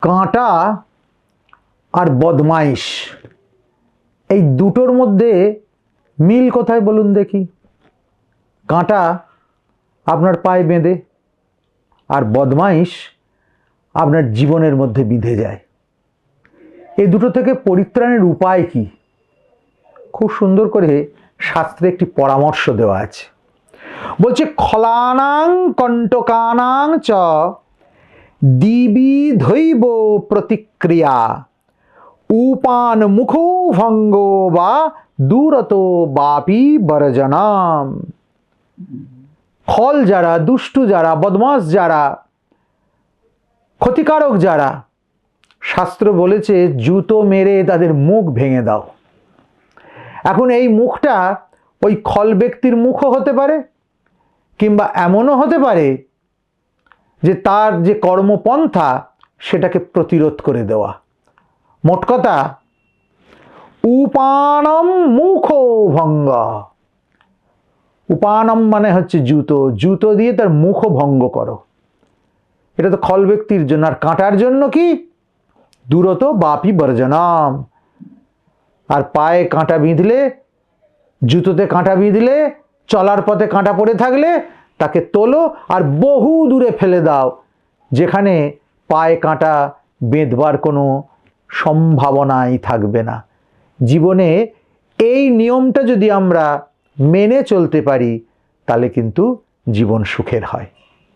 কাঁটা আর বদমাইশ এই দুটোর মধ্যে মিল কোথায় বলুন দেখি? কাঁটা আপনার পায়ে বেঁধে আর বদমাইশ আপনার জীবনের মধ্যে বিঁধে যায়। এই দুটো থেকে পরিত্রাণের উপায় কি? খুব সুন্দর করে শাস্ত্রে একটি পরামর্শ দেওয়া আছে। বলছে খলানাং কণ্টকানাং চ দ্বিবিধৈব প্রতিক্রিয়া উপান মুখো ভঙ্গ বা দূরত বাপি বর্জনাম। খল যারা, দুষ্টু যারা, বদমাস যারা, ক্ষতিকারক যারা, শাস্ত্র বলেছে জুতো মেরে তাদের মুখ ভেঙে দাও। এখন এই মুখটা ওই খল ব্যক্তির মুখও হতে পারে, কিংবা এমনও হতে পারে যে তার যে কর্মপন্থা সেটাকে প্রতিরোধ করে দেওয়া। মোট কথা উপানম মুখো ভঙ্গ। উপানম মানে হচ্ছে জুতো, জুতো দিয়ে তার মুখও ভঙ্গ করো। এটা তো খল ব্যক্তির জন্য। আর কাঁটার জন্য কি? দূরত বাপি বর্জনাম। আর পায়ে কাঁটা বিঁধলে, জুতোতে কাঁটা বিঁধলে, চলার পথে কাঁটা পড়ে থাকলে তাকে তোলো আর বহু দূরে ফেলে দাও, যেখানে পায়ে কাঁটা বেঁধবার কোনো সম্ভাবনাই থাকবে না। জীবনে এই নিয়মটা যদি আমরা মেনে চলতে পারি তাহলে কিন্তু জীবন সুখের হয়।